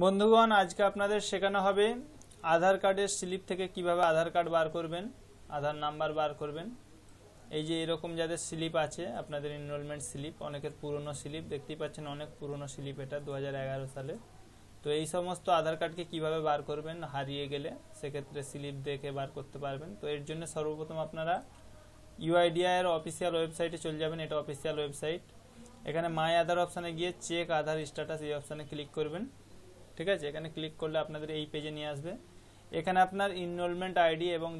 বন্ধুগণ, আজকে আপনাদের শেখানো হবে আধার কার্ডের স্লিপ থেকে কিভাবে আধার কার্ড বার করবেন, আধার নাম্বার বার করবেন। এই যে এরকম যাদের স্লিপ আছে, আপনাদের এনরোলমেন্ট স্লিপ, অনেকের পুরনো স্লিপ দেখতেই পাচ্ছেন, অনেক পুরনো স্লিপ, এটা 2011 সালে। তো এই সমস্ত আধার কার্ডকে কিভাবে বার করবেন, হারিয়ে গেলে সেক্ষেত্রে স্লিপ দেখে বার করতে পারবেন। তো এর জন্য সর্বপ্রথম আপনারা ইউআইডিআই এর অফিসিয়াল ওয়েবসাইটে চলে যাবেন। এটা অফিসিয়াল ওয়েবসাইট। এখানে মাই আধার অপশানে গিয়ে চেক আধার স্ট্যাটাস এই অপশানে ক্লিক করবেন। ঠিক আছে, এখানে ক্লিক করলে আপনাদের এই পেজে নিয়ে আসবে। এখানে আপনার এনরোলমেন্ট আইডি এবং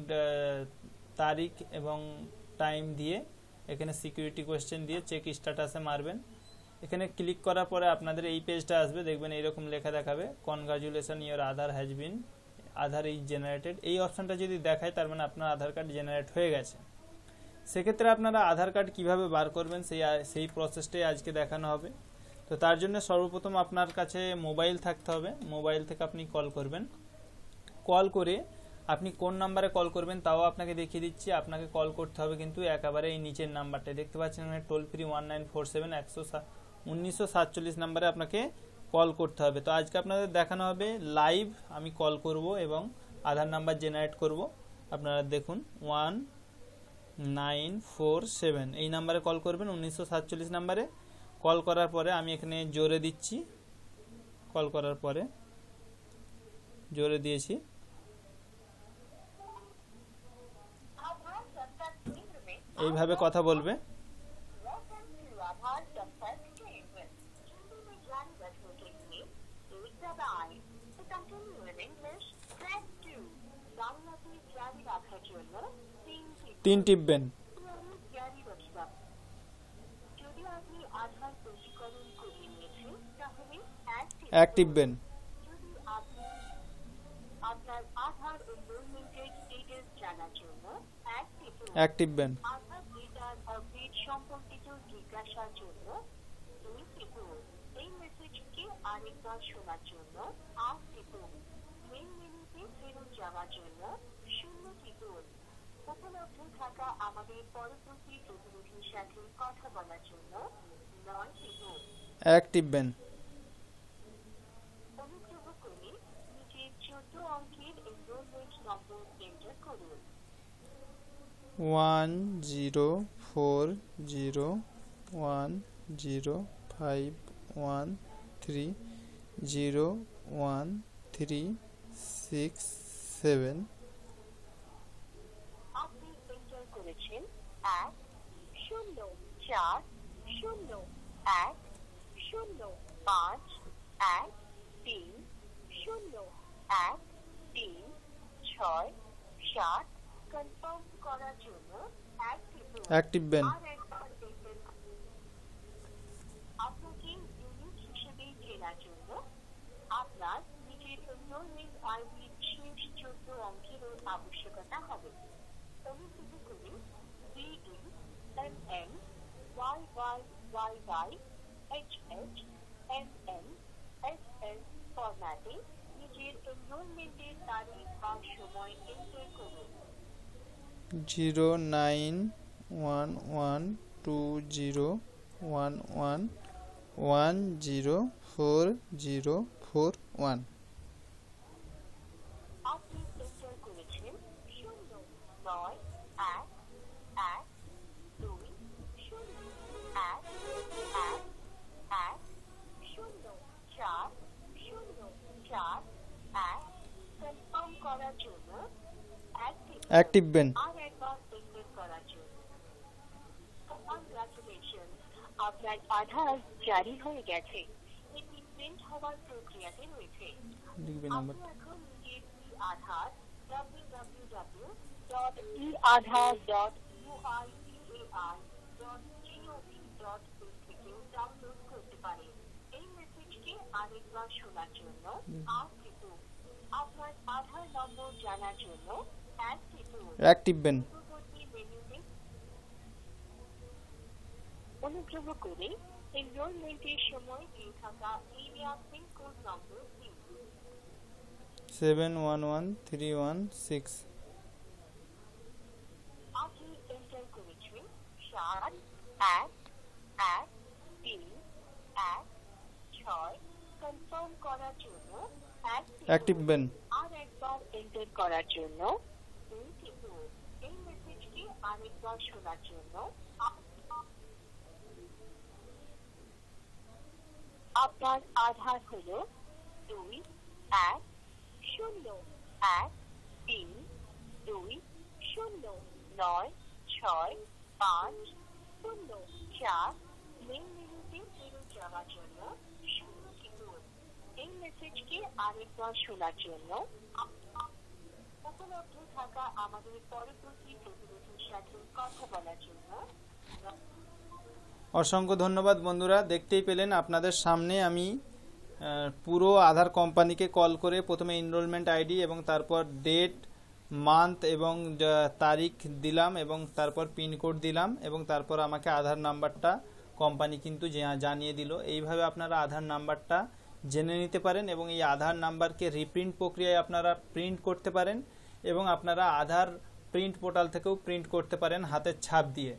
তারিখ এবং টাইম দিয়ে এখানে সিকিউরিটি কোয়েশ্চেন দিয়ে চেক স্ট্যাটাসে মারবেন। এখানে ক্লিক করার পরে আপনাদের এই পেজটা আসবে, দেখবেন এইরকম লেখা দেখাবে, congratulation your Aadhaar has been Aadhaar is generated. এই অপশানটা যদি দেখায় তার মানে আপনার আধার কার্ড জেনারেট হয়ে গেছে। সেক্ষেত্রে আপনারা আধার কার্ড কিভাবে বার করবেন সেই প্রসেসটাই আজকে দেখানো হবে। তো তার জন্য সর্বপ্রথম আপনার কাছে মোবাইল থাকতে হবে। মোবাইল থেকে আপনি কল করবেন। কল করে আপনি কোন নাম্বারে কল করবেন তাও আপনাকে দেখিয়ে দিচ্ছি। আপনাকে কল করতে হবে কিন্তু একেবারে এই নিচের নাম্বারটা দেখতে পাচ্ছেন, এখানে টোল ফ্রি 1947 নাম্বারে আপনাকে কল করতে হবে। তো আজকে আপনাদের দেখানো হবে লাইভ, আমি কল করব এবং আধার নাম্বার জেনারেট করব। আপনারা দেখুন 1947 এই নাম্বারে কল করবেন। 1947 নাম্বারে কল করার পরে আমি এখানে জোরে দিচ্ছি। কল করার পরে জোরে দিয়েছি। এইভাবে কথা বলবে। তিন টিপবেন। এক টিপবেন। এক টিপবেন। সম্পর্কিত জিজ্ঞাসার জন্য দুই টিপুন। এই মেসেজকে আরেকবার শোনার জন্য 8 টিপুন। মেইন মেনুতে ফেরত যাওয়ার জন্য 0 টিপুন। উপলব্ধ থাকা আমাদের পরবর্তী প্রতিনিধির সাথে কথা বলার জন্য 9 টিপুন। এক টিপবেন। অনুগ্রহ করে নিচের 14 অঙ্কের এনরোলমেন্ট নম্বর এন্টার করুন। 10040135130137। আপনি এন্টার করেছেন 10401301367। কনফার্ম করার জন্য এক টিপবেন। আপনাকে ইউনিক হিসেবে চেনার জন্য আপনার নিজের এনরোলমেন্ট আইডির শেষ 14 অঙ্কেরও আবশ্যকতা হবে। অনুগ্রহ করে DDMMYYYYHHMMSS ফরম্যাটে নিজের এনরোলমেন্টের তারিখ বা সময় এন্টার করুন। 0911211104041। আপনি এন্টার করেছেন 091121040441। কনফার্ম করার জন্য এক টিপবেন। আর একবার এন্টার করার জন্য কনগ্রাচুলেশন, আপনার আধার জারি হয়ে গেছে। এটি প্রিন্ট হওয়ার প্রক্রিয়াতে রয়েছে। আপনি এখন নিজের আধার www.eaadhar.uidai.gov.in থেকে ডাউনলোড করতে পারেন। এই মেসেজকে আরেকবার শোনার জন্য 8 টিপুন। আপনার আধার নম্বর জানার জন্য 1 টিপুন। এক টিপবেন। পূর্ববর্তী মেনুতে অনুগ্রহ করে এনরোলমেন্টের সময় দিয়ে থাকা এরিয়া পিন কোড নম্বর দিন। 711316। আপনি এন্টার করেছেন 71131 6। কনফার্ম করার জন্য এক টিপবেন। আর একবার এন্টার করার জন্য 2 টিপুন। এই মেসেজটি আরেকবার শোনার জন্য আপনার আধার হলো 2-1-0-1-3-2-0-9-6-5-0-4। মেইন মেনুতে ফেরত যাওয়ার জন্য 0 টিপুন। এই মেসেজকে আরেকবার শোনার জন্য উপলব্ধ থাকা আমাদের পরবর্তী প্রতিনিধির সাথে কথা বলার জন্য অসংখ্য ধন্যবাদ বন্ধুরা। দেখতেই পেলেন আপনাদের সামনে আমি পুরো আধার কোম্পানিকে কল করে প্রথমে এনরোলমেন্ট আইডি এবং তারপর ডেট, মান্থ এবং তারিখ দিলাম এবং তারপর পিনকোড দিলাম এবং তারপর আমাকে আধার নাম্বারটা কোম্পানি কিন্তু জানিয়ে দিল। এইভাবে আপনারা আধার নাম্বারটা জেনে নিতে পারেন এবং এই আধার নাম্বারকে রিপ্রিন্ট প্রক্রিয়ায় আপনারা প্রিন্ট করতে পারেন এবং আপনারা আধার প্রিন্ট পোর্টাল থেকেও প্রিন্ট করতে পারেন হাতের ছাপ দিয়ে।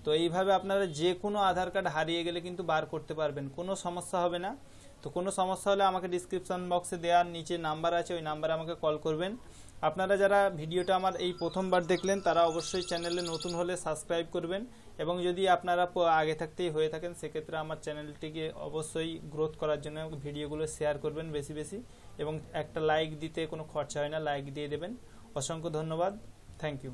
তো এইভাবে আপনারা যে কোনো আধার কার্ড হারিয়ে গেলে কিন্তু বার করতে পারবেন, কোনো সমস্যা হবে না। তো কোনো সমস্যা হলে আমাকে ডিসক্রিপশন বক্সে দেওয়ার নিচে নাম্বার আছে, ওই নাম্বারে আমাকে কল করবেন। আপনারা যারা ভিডিওটা আমার এই প্রথমবার দেখলেন তারা অবশ্যই চ্যানেলে নতুন হলে সাবস্ক্রাইব করবেন এবং যদি আপনারা আগে থাকতেই হয়ে থাকেন সেক্ষেত্রে আমার চ্যানেলটিকে অবশ্যই গ্রোথ করার জন্য ভিডিওগুলো শেয়ার করবেন বেশি বেশি এবং একটা লাইক দিতে কোনো খরচা হয় না, লাইক দিয়ে দেবেন। অসংখ্য ধন্যবাদ। Thank you.